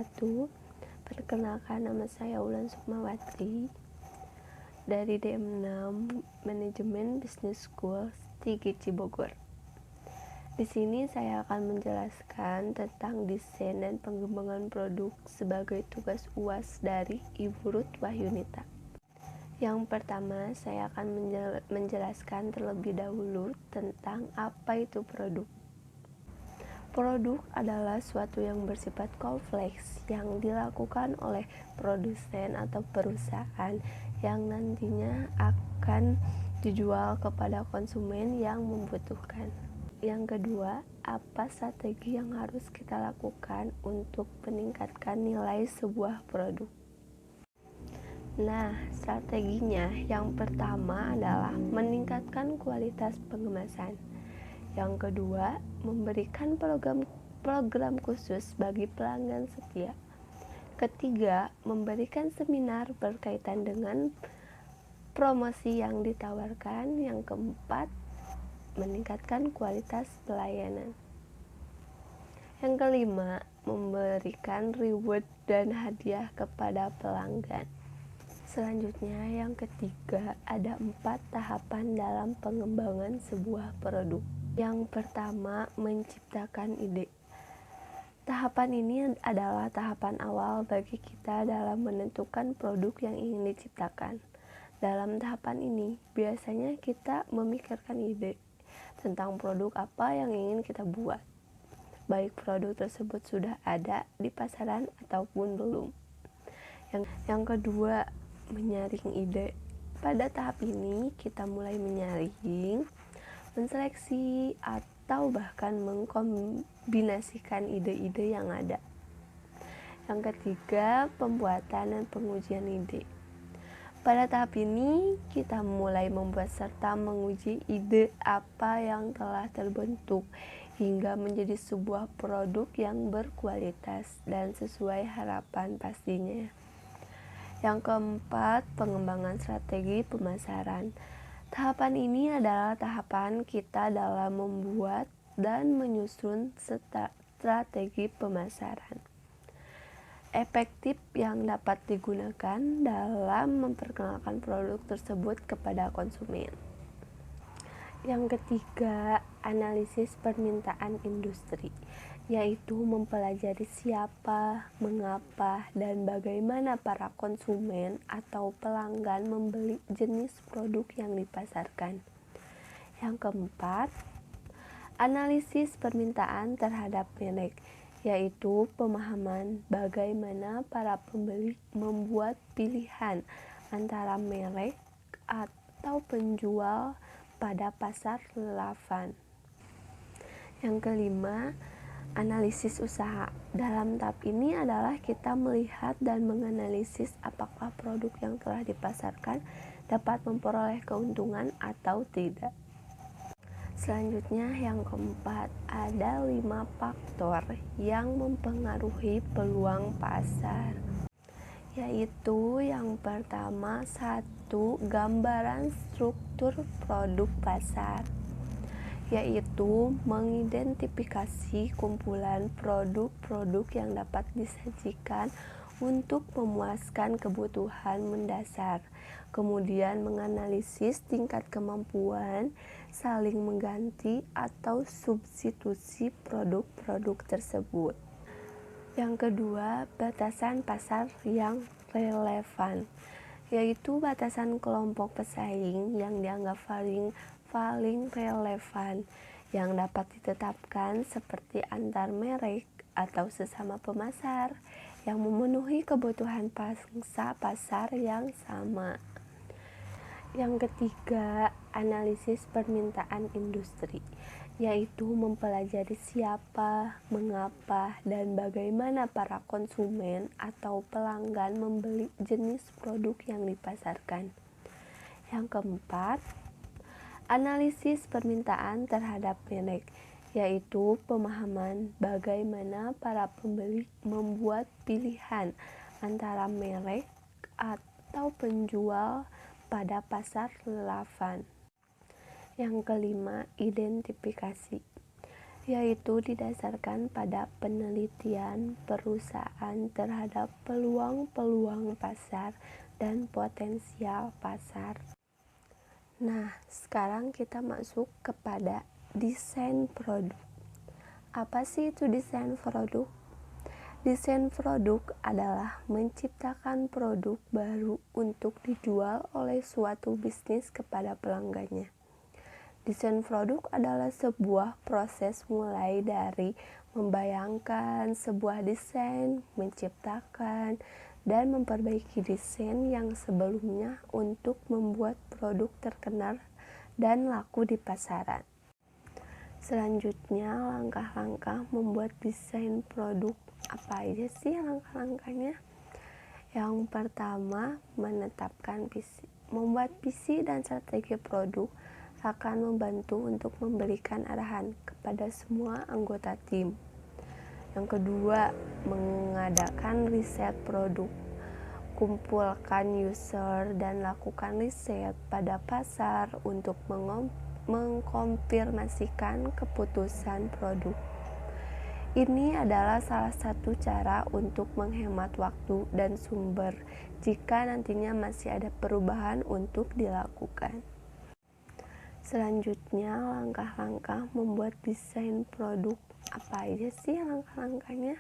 wabarakatuh. Perkenalkan, nama saya Wulan Sukmawati dari DM6 Manajemen Business School TGC Bogor. Di sini saya akan menjelaskan tentang desain dan pengembangan produk sebagai tugas UAS dari Ibu Ruth Wahyunita. Yang pertama, saya akan menjelaskan terlebih dahulu tentang apa itu produk. Produk adalah suatu yang bersifat kompleks yang dilakukan oleh produsen atau perusahaan yang nantinya akan dijual kepada konsumen yang membutuhkan. Yang kedua, apa strategi yang harus kita lakukan untuk meningkatkan nilai sebuah produk? Nah, strateginya yang pertama adalah meningkatkan kualitas pengemasan. Yang kedua, memberikan program khusus bagi pelanggan setia. Ketiga, memberikan seminar berkaitan dengan promosi yang ditawarkan. Yang keempat, meningkatkan kualitas pelayanan. Yang kelima, memberikan reward dan hadiah kepada pelanggan. Selanjutnya, yang ketiga, ada 4 tahapan dalam pengembangan sebuah produk. Yang pertama, menciptakan ide. Tahapan ini adalah tahapan awal bagi kita dalam menentukan produk yang ingin diciptakan. Dalam tahapan ini, biasanya kita memikirkan ide tentang produk apa yang ingin kita buat, baik produk tersebut sudah ada di pasaran ataupun belum. Yang kedua, menyaring ide. Pada tahap ini, kita mulai menyaring, menseleksi, atau bahkan mengkombinasikan ide-ide yang ada. Yang ketiga, pembuatan dan pengujian ide. Pada tahap ini, kita mulai membuat serta menguji ide apa yang telah terbentuk hingga menjadi sebuah produk yang berkualitas dan sesuai harapan pastinya. Yang keempat, pengembangan strategi pemasaran. Tahapan ini adalah tahapan kita dalam membuat dan menyusun strategi pemasaran efektif yang dapat digunakan dalam memperkenalkan produk tersebut kepada konsumen. Yang ketiga, analisis permintaan industri, yaitu mempelajari siapa, mengapa, dan bagaimana para konsumen atau pelanggan membeli jenis produk yang dipasarkan. Yang keempat, analisis permintaan terhadap merek, yaitu pemahaman bagaimana para pembeli membuat pilihan antara merek atau penjual pada pasar relevan. Yang kelima, analisis usaha. Dalam tahap ini adalah kita melihat dan menganalisis apakah produk yang telah dipasarkan dapat memperoleh keuntungan atau tidak. Selanjutnya, yang keempat, ada 5 faktor yang mempengaruhi peluang pasar, yaitu yang pertama, 1. Gambaran struktur produk pasar, yaitu mengidentifikasi kumpulan produk-produk yang dapat disajikan untuk memuaskan kebutuhan mendasar, kemudian menganalisis tingkat kemampuan saling mengganti atau substitusi produk-produk tersebut. Yang kedua, batasan pasar yang relevan, yaitu batasan kelompok pesaing yang dianggap paling relevan yang dapat ditetapkan seperti antar merek atau sesama pemasar yang memenuhi kebutuhan pangsa pasar yang sama. Yang ketiga, analisis permintaan industri, yaitu mempelajari siapa, mengapa, dan bagaimana para konsumen atau pelanggan membeli jenis produk yang dipasarkan. Yang keempat, analisis permintaan terhadap merek, yaitu pemahaman bagaimana para pembeli membuat pilihan antara merek atau penjual pada pasar relevan. Yang kelima, identifikasi, yaitu didasarkan pada penelitian perusahaan terhadap peluang-peluang pasar dan potensial pasar. Nah, sekarang kita masuk kepada desain produk. Apa sih itu desain produk? Desain produk adalah menciptakan produk baru untuk dijual oleh suatu bisnis kepada pelanggannya. Desain produk adalah sebuah proses mulai dari membayangkan sebuah desain, menciptakan, dan memperbaiki desain yang sebelumnya untuk membuat produk terkenal dan laku di pasaran. Selanjutnya, langkah-langkah membuat desain produk. Apa aja sih langkah-langkahnya? Yang pertama, menetapkan visi. Membuat visi dan strategi produk akan membantu untuk memberikan arahan kepada semua anggota tim. Yang kedua, mengadakan riset produk. Kumpulkan user dan lakukan riset pada pasar untuk mengkonfirmasikan keputusan produk. Ini adalah salah satu cara untuk menghemat waktu dan sumber jika nantinya masih ada perubahan untuk dilakukan. Selanjutnya, langkah-langkah membuat desain produk. Apa aja sih langkah-langkahnya?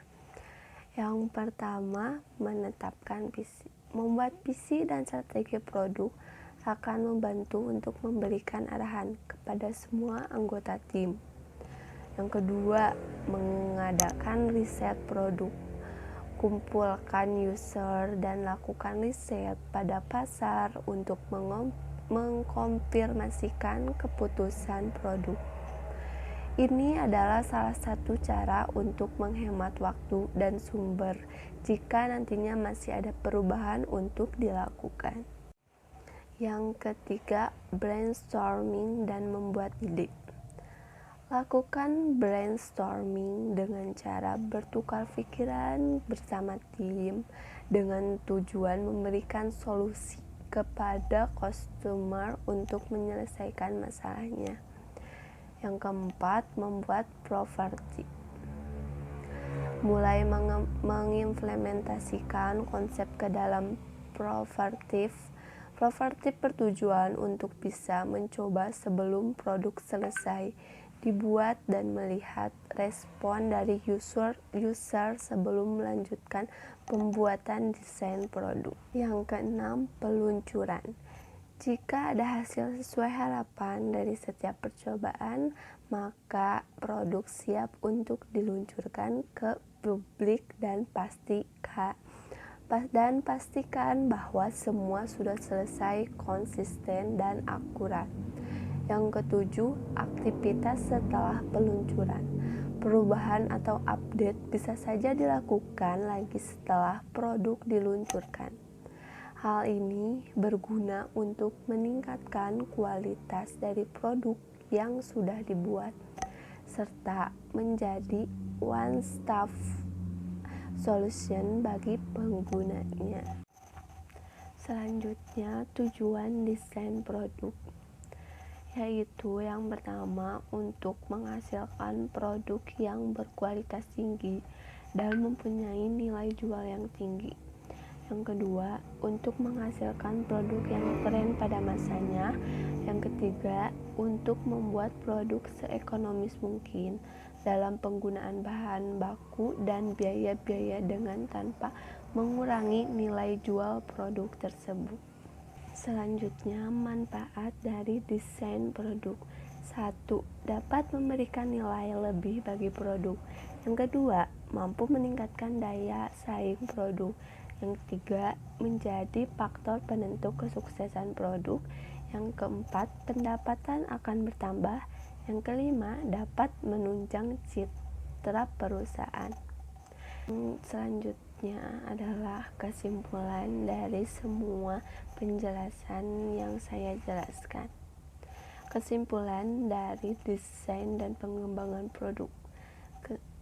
Yang pertama, menetapkan visi. Membuat visi dan strategi produk akan membantu untuk memberikan arahan kepada semua anggota tim. Yang kedua, mengadakan riset produk. Kumpulkan user dan lakukan riset pada pasar untuk mengkonfirmasikan keputusan produk. Ini adalah salah satu cara untuk menghemat waktu dan sumber jika nantinya masih ada perubahan untuk dilakukan. Yang ketiga, brainstorming dan membuat ide. Lakukan brainstorming dengan cara bertukar pikiran bersama tim dengan tujuan memberikan solusi kepada customer untuk menyelesaikan masalahnya. Yang keempat, membuat properti. Mulai mengimplementasikan konsep ke dalam propertif. Propertif bertujuan untuk bisa mencoba sebelum produk selesai dibuat dan melihat respon dari user sebelum melanjutkan pembuatan desain produk. Yang keenam, peluncuran. Jika ada hasil sesuai harapan dari setiap percobaan, maka produk siap untuk diluncurkan ke publik dan pastikan bahwa semua sudah selesai, konsisten, dan akurat. Yang ketujuh, aktivitas setelah peluncuran. Perubahan atau update bisa saja dilakukan lagi setelah produk diluncurkan. Hal ini berguna untuk meningkatkan kualitas dari produk yang sudah dibuat, serta menjadi one-stop solution bagi penggunanya. Selanjutnya, tujuan desain produk, yaitu yang pertama untuk menghasilkan produk yang berkualitas tinggi dan mempunyai nilai jual yang tinggi. Yang kedua, untuk menghasilkan produk yang keren pada masanya. Yang ketiga, untuk membuat produk seekonomis mungkin dalam penggunaan bahan baku dan biaya-biaya dengan tanpa mengurangi nilai jual produk tersebut. Selanjutnya, manfaat dari desain produk. 1. Dapat memberikan nilai lebih bagi produk. Yang kedua, mampu meningkatkan daya saing produk. Yang ketiga, menjadi faktor penentu kesuksesan produk. Yang keempat, pendapatan akan bertambah. Yang kelima, dapat menunjang citra perusahaan. Selanjutnya adalah kesimpulan dari semua penjelasan yang saya jelaskan. Kesimpulan dari desain dan pengembangan produk.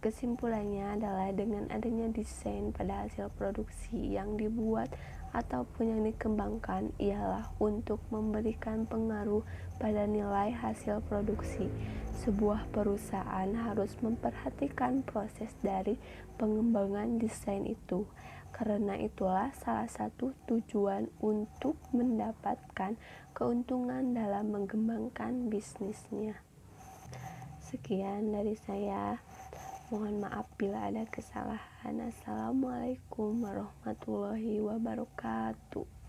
Kesimpulannya adalah dengan adanya desain pada hasil produksi yang dibuat ataupun yang dikembangkan ialah untuk memberikan pengaruh pada nilai hasil produksi. Sebuah perusahaan harus memperhatikan proses dari pengembangan desain itu. Karena itulah salah satu tujuan untuk mendapatkan keuntungan dalam mengembangkan bisnisnya. Sekian dari saya. Mohon maaf bila ada kesalahan. Assalamualaikum warahmatullahi wabarakatuh.